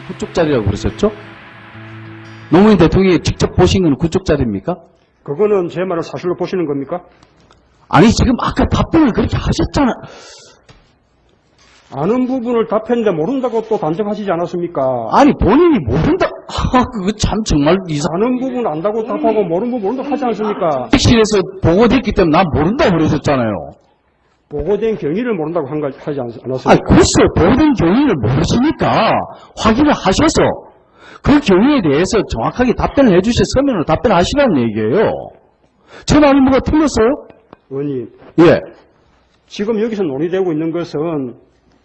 그쪽 자리라고 그러셨죠? 노무현 대통령이 직접 보신 건 그쪽 자리입니까? 그거는 제 말을 사실로 보시는 겁니까? 아니 지금 아까 답변을 그렇게 하셨잖아. 아는 부분을 답했는데 모른다고 또 단정하시지 않았습니까? 아니 본인이 모른다. 그거 참 정말 아는 부분 안다고 답하고 모르는 부분 모른다고 하지 않습니까? 이상식실에서 보고됐기 때문에 난 모른다고 그러셨잖아요. 보고된 경위를 모른다고 하지 아니 않았습니까? 글쎄 보고된 경위를 모르시니까 확인을 하셔서 그 경위에 대해서 정확하게 답변을 해주셔 서면으로 답변하시라는 얘기예요. 제 말이 뭐가 틀렸어요? 의원님, 예. 지금 여기서 논의되고 있는 것은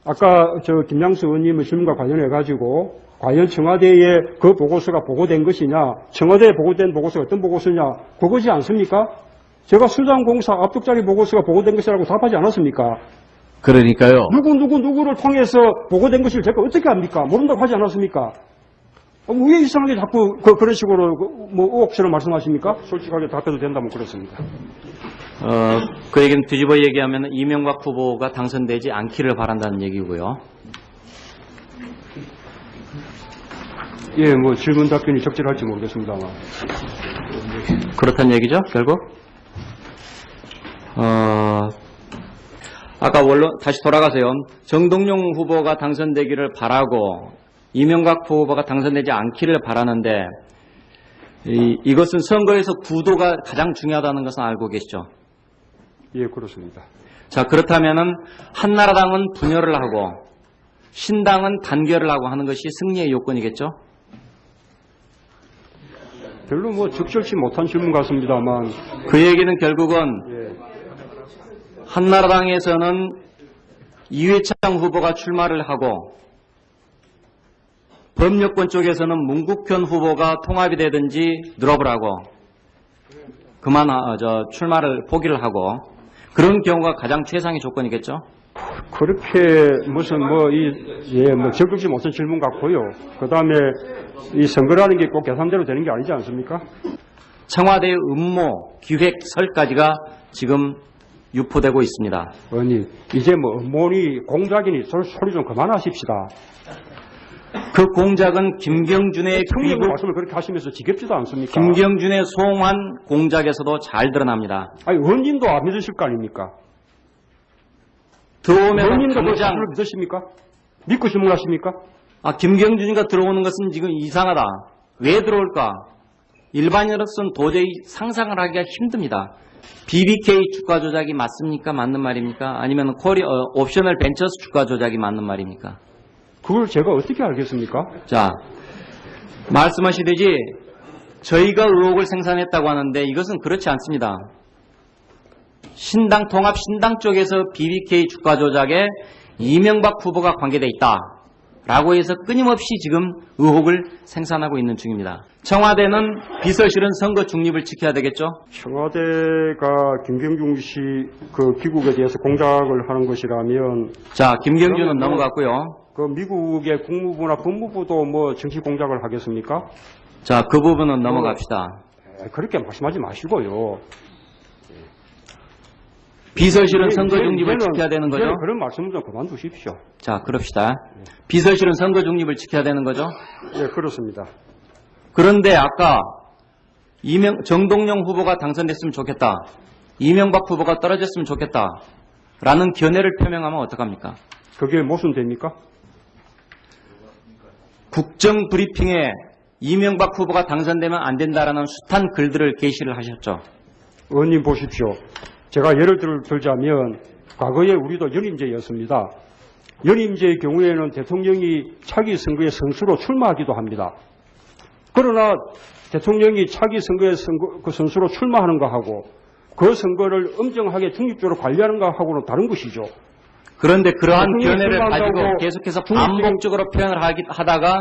아까 저 김양수 의원님의 질문과 관련해 가지고 과연 청와대에 그 보고서가 보고된 것이냐, 청와대에 보고된 보고서가 어떤 보고서냐, 그거지 않습니까? 제가 수장공사 압축자리 보고서가 보고된 것이라고 답하지 않았습니까? 그러니까요. 누구를 통해서 보고된 것을 제가 어떻게 합니까? 모른다고 하지 않았습니까? 왜 이상하게 자꾸 그런 식으로 뭐 의혹처럼 말씀하십니까? 솔직하게 답해도 된다면 그렇습니다. 그 얘기는 뒤집어 얘기하면 이명박 후보가 당선되지 않기를 바란다는 얘기고요. 예, 뭐 질문 답변이 적절할지 모르겠습니다만. 그렇다는 얘기죠, 결국? 아까 원론, 다시 돌아가세요. 정동영 후보가 당선되기를 바라고 이명박 후보가 당선되지 않기를 바라는데 이것은 선거에서 구도가 가장 중요하다는 것은 알고 계시죠? 예, 그렇습니다. 자, 그렇다면은 한나라당은 분열을 하고 신당은 단결을 하고 하는 것이 승리의 요건이겠죠? 별로 뭐 적절치 못한 질문 같습니다만. 그 얘기는 결국은 예, 한나라당에서는 이회창 후보가 출마를 하고 범여권 쪽에서는 문국현 후보가 통합이 되든지 드롭을 하고 출마를 포기를 하고 그런 경우가 가장 최상의 조건이겠죠? 그렇게 무슨 뭐 적절치 못한 질문 같고요. 그 다음에 이 선거라는 게 꼭 계산대로 되는 게 아니지 않습니까? 청와대의 음모, 기획설까지가 지금 유포되고 있습니다. 의원님, 이제 뭐 음모니 공작이니 소리 좀 그만하십시다. 그 공작은 김경준의 청년 귀국, 말씀을 그렇게 하시면서 지겹지도 않습니까? 김경준의 송환 공작에서도 잘 드러납니다. 아니, 의원님도 안 믿으실 거 아닙니까? 들어오면 의원님도 그 당장 사실을 믿으십니까? 믿고 질문하십니까? 김경준이가 들어오는 것은 지금 이상하다. 왜 들어올까? 일반인으로서는 도저히 상상을 하기가 힘듭니다. BBK 주가 조작이 맞습니까? 맞는 말입니까? 아니면 옵셔널 벤처스 주가 조작이 맞는 말입니까? 그걸 제가 어떻게 알겠습니까? 자, 말씀하시듯이 저희가 의혹을 생산했다고 하는데 이것은 그렇지 않습니다. 신당 통합 신당 쪽에서 BBK 주가 조작에 이명박 후보가 관계돼 있다라고 해서 끊임없이 지금 의혹을 생산하고 있는 중입니다. 청와대는 비서실은 선거 중립을 지켜야 되겠죠? 청와대가 김경준 씨 그 귀국에 대해서 공작을 하는 것이라면 자, 김경준은 그러면 뭐- 넘어갔고요. 그 미국의 국무부나 법무부도 뭐 정치 공작을 하겠습니까? 자, 그 부분은 넘어갑시다. 그렇게 말씀하지 마시고요. 비서실은 선거 이제- 중립을 이제는- 지켜야 되는 거죠? 이제는 그런 말씀 좀 그만두십시오. 자, 그럽시다. 비서실은 선거 중립을 지켜야 되는 거죠? 예, 그렇습니다. 그런데 아까 정동영 후보가 당선됐으면 좋겠다. 이명박 후보가 떨어졌으면 좋겠다. 라는 견해를 표명하면 어떡합니까? 그게 무슨 됩니까? 국정브리핑에 이명박 후보가 당선되면 안 된다라는 숱한 글들을 게시를 하셨죠. 의원님 보십시오. 제가 예를 들자면 과거에 우리도 연임제였습니다. 연임제의 경우에는 대통령이 차기 선거에 선수로 출마하기도 합니다. 그러나 대통령이 차기 선거에 선수로 출마하는 것하고 그 선거를 엄정하게 중립적으로 관리하는 것하고는 다른 것이죠. 그런데 그러한 대통령이 견해를 가지고 출마한다고 계속해서 중립적인- 반복적으로 표현을 하다가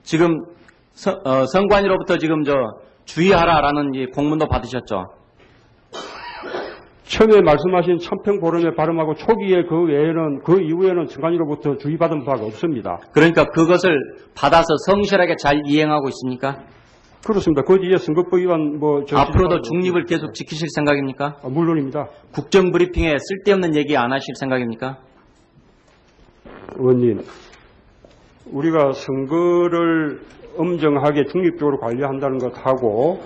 지금 선관위로부터 지금 주의하라라는 이 공문도 받으셨죠. 처음에 말씀하신 천평보름의 발음하고 초기에 그 이후에는 선관위로부터 주의받은 바가 없습니다. 그러니까 그것을 받아서 성실하게 잘 이행하고 있습니까? 그렇습니다. 그 뒤에 선거법 위반 앞으로도 중립을 계속 지키실 생각입니까? 물론입니다. 국정브리핑에 쓸데없는 얘기 안 하실 생각입니까? 의원님, 우리가 선거를 엄정하게 중립적으로 관리한다는 것하고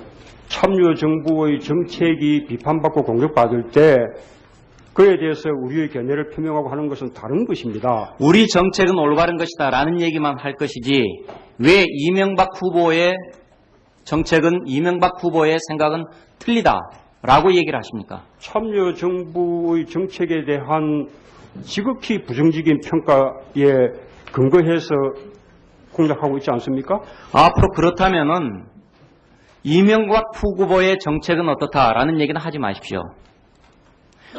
참여정부의 정책이 비판받고 공격받을 때 그에 대해서 우리의 견해를 표명하고 하는 것은 다른 것입니다. 우리 정책은 올바른 것이다 라는 얘기만 할 것이지 왜 이명박 후보의 정책은 이명박 후보의 생각은 틀리다 라고 얘기를 하십니까? 참여정부의 정책에 대한 지극히 부정적인 평가에 근거해서 공략하고 있지 않습니까? 앞으로 그렇다면은 이명박 후보의 정책은 어떻다라는 얘기는 하지 마십시오.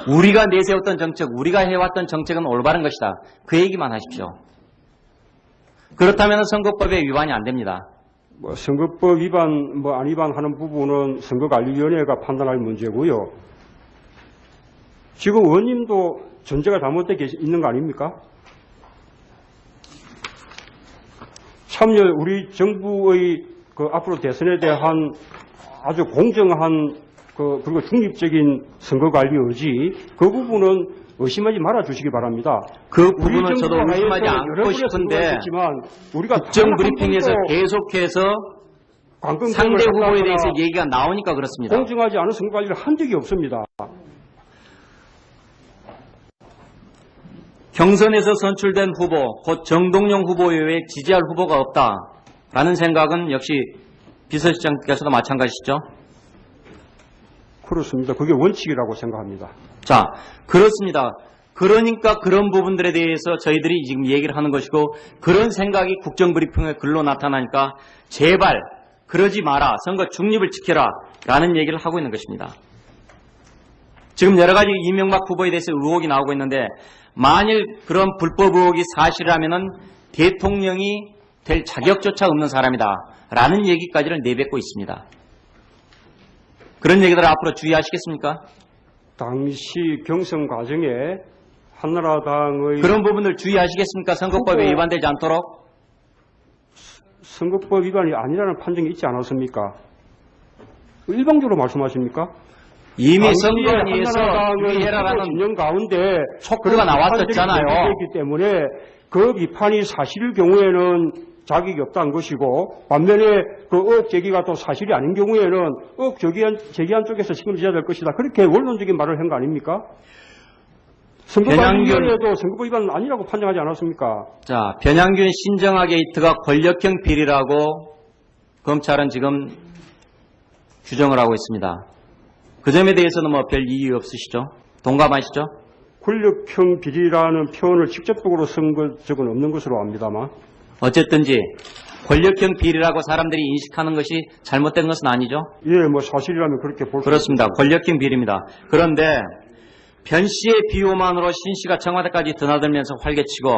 우리가 내세웠던 정책, 우리가 해왔던 정책은 올바른 것이다. 그 얘기만 하십시오. 그렇다면 선거법에 위반이 안 됩니다. 선거법 위반, 안 위반하는 부분은 선거관리위원회가 판단할 문제고요. 지금 의원님도 전제가 잘못되어 있는 거 아닙니까? 우리 정부의 앞으로 대선에 대한 아주 공정한 그리고 중립적인 선거관리 의지, 그 부분은 의심하지 말아 주시기 바랍니다. 그 부분은 저도 의심하지 않고 싶은데 국정 브리핑에서 계속해서 상대 후보에 대해서 얘기가 나오니까 그렇습니다. 공정하지 않은 선거관리를 한 적이 없습니다. 경선에서 선출된 후보, 곧 정동영 후보 외에 지지할 후보가 없다라는 생각은 역시 비서실장께서도 마찬가지시죠? 그렇습니다. 그게 원칙이라고 생각합니다. 자, 그렇습니다. 그러니까 그런 부분들에 대해서 저희들이 지금 얘기를 하는 것이고 그런 생각이 국정브리핑의 글로 나타나니까 제발 그러지 마라. 선거 중립을 지켜라. 라는 얘기를 하고 있는 것입니다. 지금 여러 가지 이명박 후보에 대해서 의혹이 나오고 있는데 만일 그런 불법 의혹이 사실이라면은 대통령이 될 자격조차 없는 사람이다. 라는 얘기까지를 내뱉고 있습니다. 그런 얘기들을 앞으로 주의하시겠습니까? 당시 경선 과정에 한나라당의 그런 부분을 주의하시겠습니까? 선거법에 위반되지 않도록? 선거법 위반이 아니라는 판정이 있지 않았습니까? 일방적으로 말씀하십니까? 이미 선관위에서 유의해라라는 진영 가운데 촉구가 나왔었잖아요. 있기 때문에 그 비판이 사실일 경우에는 자격이 없다는 것이고 반면에 그 의혹 제기가 또 사실이 아닌 경우에는 의혹 제기한 쪽에서 책임져야 될 것이다. 그렇게 원론적인 말을 한 거 아닙니까? 선거관리위원회도 선거법 위반은 아니라고 판정하지 않았습니까? 자, 변양균 신정아 게이트가 권력형 비리라고 검찰은 지금 규정을 하고 있습니다. 그 점에 대해서는 뭐 별 이유 없으시죠? 동감하시죠? 권력형 비리라는 표현을 직접적으로 쓴 적은 없는 것으로 압니다만. 어쨌든지 권력형 비리라고 사람들이 인식하는 것이 잘못된 것은 아니죠? 예, 사실이라면 그렇게 볼 수 그렇습니다. 권력형 비리입니다. 그런데 변 씨의 비호만으로 신 씨가 청와대까지 드나들면서 활개치고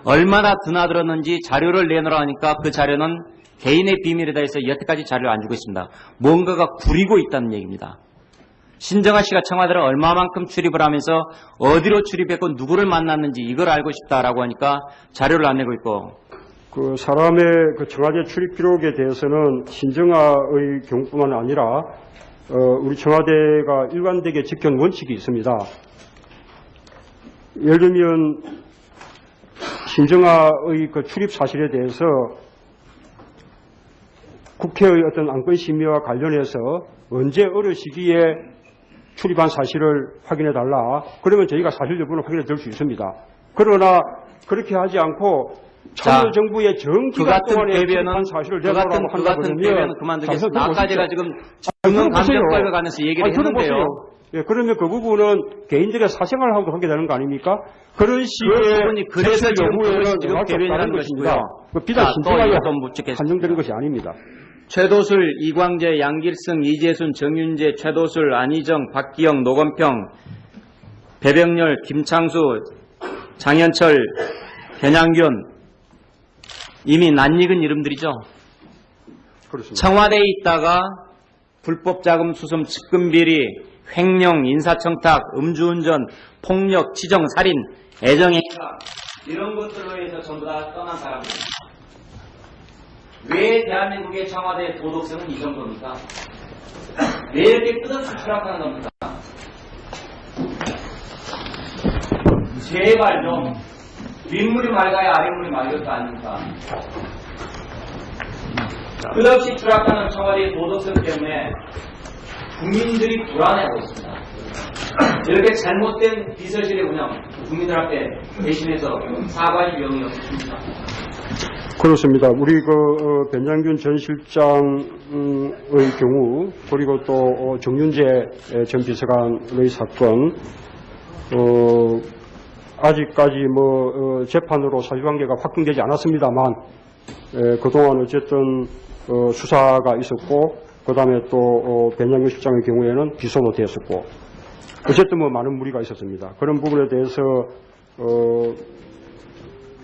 얼마나 드나들었는지 자료를 내놓으라 하니까 그 자료는 개인의 비밀이다 해서 여태까지 자료를 안 주고 있습니다. 뭔가가 구리고 있다는 얘기입니다. 신정아 씨가 청와대를 얼마만큼 출입을 하면서 어디로 출입했고 누구를 만났는지 이걸 알고 싶다라고 하니까 자료를 안 내고 있고 그 사람의 그 청와대 출입 기록에 대해서는 신정아의 경우뿐만 아니라 우리 청와대가 일관되게 지켜온 원칙이 있습니다. 예를 들면 신정아의 그 출입 사실에 대해서 국회의 어떤 안건 심의와 관련해서 언제 어느 시기에 출입한 사실을 확인해달라. 그러면 저희가 사실 여부는 확인해 드릴 수 있습니다. 그러나 그렇게 하지 않고 참여정부의 정기간 동안에 출입한 사실을 내놓으라고 한다 그러면 그만두겠습니다. 아까 제가 지금 증언감정법에 관해서 얘기를 했는데요. 예, 그러면 그 부분은 개인들의 사생활하고도 하게 되는 거 아닙니까? 그런 식의 그래서 지금 대변이라는 것이고요. 비단 신중하게 한정되는 것이 아닙니다. 최도술, 이광재, 양길승, 이재순, 정윤재, 최도술, 안희정, 박기영, 노건평, 배병렬, 김창수, 장현철, 변양균 이미 낯익은 이름들이죠. 그렇습니다. 청와대에 있다가 불법 자금 수송, 측근 비리, 횡령, 인사청탁, 음주운전, 폭력, 치정, 살인, 애정행사 이런 것들로 해서 전부 다 떠난 사람입니다. 왜 대한민국의 청와대의 도덕성은 이 정도입니까? 왜 이렇게 끝없이 추락하는 겁니까? 제발 좀 윗물이 맑아야 아랫물이 맑을 거 아닙니까? 끝없이 추락하는 청와대의 도덕성 때문에 국민들이 불안해하고 있습니다. 이렇게 잘못된 비서실의 운영, 국민들 앞에 대신해서 사과할 유형이 없습니다. 그렇습니다. 우리 변장균 전 실장의 경우, 그리고 또 정윤재 전 비서관의 사건, 아직까지 재판으로 사실관계가 확정되지 않았습니다만, 그동안 어쨌든 수사가 있었고, 그 다음에 또 변장균 실장의 경우에는 기소도 되었었고, 어쨌든 많은 무리가 있었습니다. 그런 부분에 대해서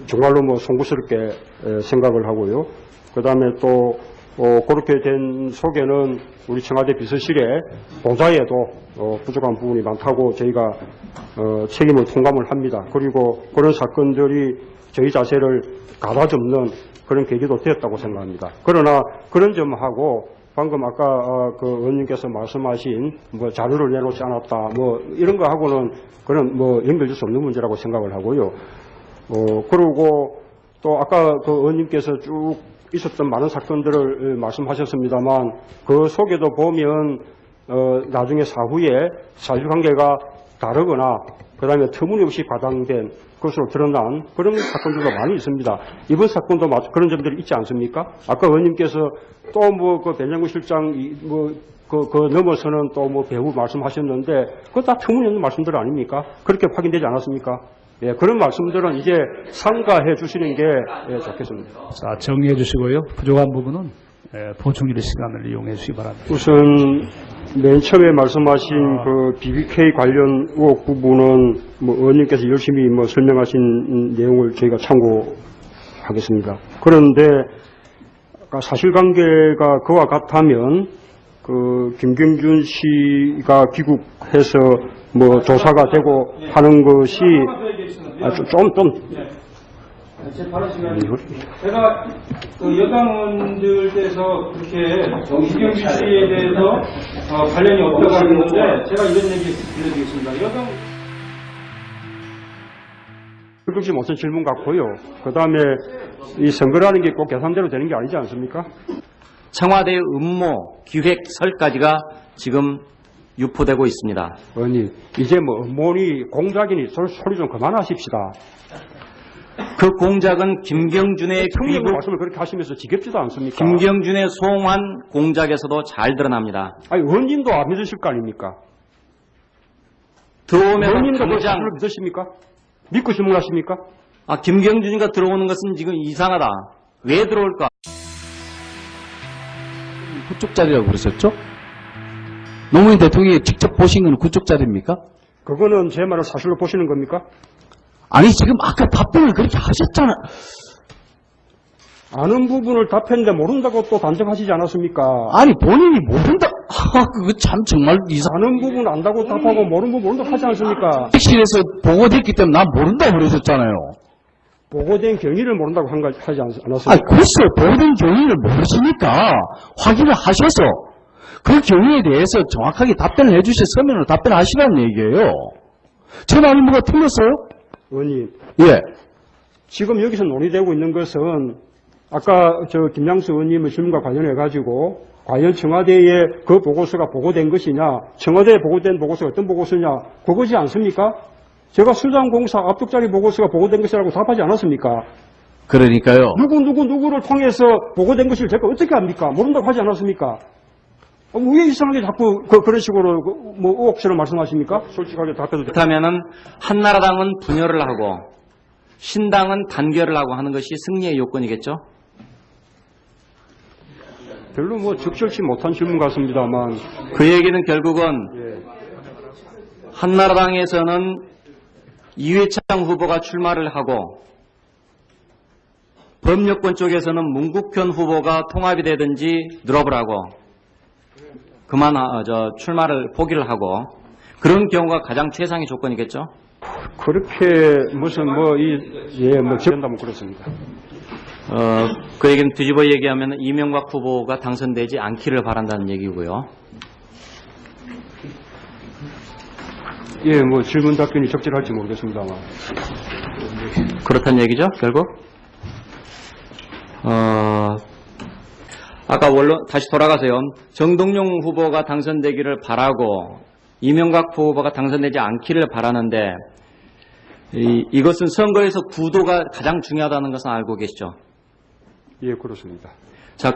정말로 송구스럽게 생각을 하고요. 그 다음에 또 그렇게 된 속에는 우리 청와대 비서실의 보좌에도 부족한 부분이 많다고 저희가 책임을 통감을 합니다. 그리고 그런 사건들이 저희 자세를 가다접는 그런 계기도 되었다고 생각합니다. 그러나 그런 점하고 방금 아까 그 의원님께서 말씀하신 자료를 내놓지 않았다 이런 거하고는 그런 연결될 수 없는 문제라고 생각을 하고요. 그리고 또 아까 그 의원님께서 쭉 있었던 많은 사건들을 말씀하셨습니다만 그 속에도 보면 나중에 사후에 사실관계가 다르거나 그 다음에 터무니없이 과장된 것으로 드러난 그런 사건들도 많이 있습니다. 이번 사건도 그런 점들이 있지 않습니까? 아까 의원님께서 또 그 변장군 실장 그 넘어서는 또 배우 말씀하셨는데 그거 다 터무니없는 말씀들 아닙니까? 그렇게 확인되지 않았습니까? 예, 그런 말씀들은 이제 삼가해 주시는 게 좋겠습니다. 자, 정리해 주시고요. 부족한 부분은 보충질의 시간을 이용해 주시기 바랍니다. 우선 맨 처음에 말씀하신 그 BBK 관련 의혹 부분은 의원님께서 열심히 설명하신 내용을 저희가 참고하겠습니다. 그런데 사실관계가 그와 같다면 그 김경준 씨가 귀국해서 조사가 되고 하는 것이 제 발언 시간이 제가 그 여당원들께서 그렇게 김경준 씨에 대해서 관련이 없다고 하는데 제가 이런 얘기 들려드리겠습니다. 그렇지 못한 질문 같고요. 그 다음에 이 선거라는 게 꼭 계산대로 되는 게 아니지 않습니까? 청와대의 음모, 기획설까지가 지금 유포되고 있습니다. 의원님, 이제 음모니 공작이니 소리 좀 그만하십시다. 그 공작은 김경준의 청년의 말씀을 그렇게 하시면서 지겹지도 않습니까? 김경준의 송환 공작에서도 잘 드러납니다. 아니, 의원님도 안 믿으실 거 아닙니까? 들어오면 의원님도 그 당장 사실을 믿으십니까? 믿고 질문하십니까? 김경준이가 들어오는 것은 지금 이상하다. 왜 들어올까? 그쪽 자리라고 그러셨죠? 노무현 대통령이 직접 보신 건 그쪽 자리입니까? 그거는 제 말을 사실로 보시는 겁니까? 아니 지금 아까 답변을 그렇게 하셨잖아. 아는 부분을 답했는데 모른다고 또 단정하시지 않았습니까? 아니 본인이 모른다. 그거 참 정말 아는 부분 안다고 답하고 모르는 부분 모른다고 하지 않습니까? 택시에서 보고됐기 때문에 난 모른다고 그러셨잖아요. 보고된 경위를 모른다고 하지 않았습니까? 아니 글쎄 보고된 경위를 모르시니까 확인을 하셔서 그 경위에 대해서 정확하게 답변을 해주셔 서면으로 답변하시라는 얘기예요. 제 말이 뭐가 틀렸어요? 의원님, 예. 지금 여기서 논의되고 있는 것은 아까 김양수 의원님의 질문과 관련해 가지고 과연 청와대에 그 보고서가 보고된 것이냐, 청와대에 보고된 보고서가 어떤 보고서냐, 그거지 않습니까? 제가 수장공사 압축자리 보고서가 보고된 것이라고 답하지 않았습니까? 그러니까요. 누구를 통해서 보고된 것을 제가 어떻게 합니까? 모른다고 하지 않았습니까? 왜 이상하게 자꾸 그런 식으로 의혹처럼 말씀하십니까? 솔직하게 답해도 그렇다면은 한나라당은 분열을 하고 신당은 단결을 하고 하는 것이 승리의 요건이겠죠? 별로 적절치 못한 질문 같습니다만. 그 얘기는 결국은 한나라당에서는 이회창 후보가 출마를 하고 범여권 쪽에서는 문국현 후보가 통합이 되든지 드롭을 하고 출마를 포기를 하고 그런 경우가 가장 최상의 조건이겠죠? 그렇게 지른다면 그렇습니다. 그 얘기는 뒤집어 얘기하면 이명박 후보가 당선되지 않기를 바란다는 얘기고요. 예, 질문 답변이 적절할지 모르겠습니다만. 그렇다는 얘기죠, 결국? 아까 원론, 다시 돌아가세요. 정동영 후보가 당선되기를 바라고, 이명박 후보가 당선되지 않기를 바라는데, 이것은 선거에서 구도가 가장 중요하다는 것은 알고 계시죠? 예, 그렇습니다. 자,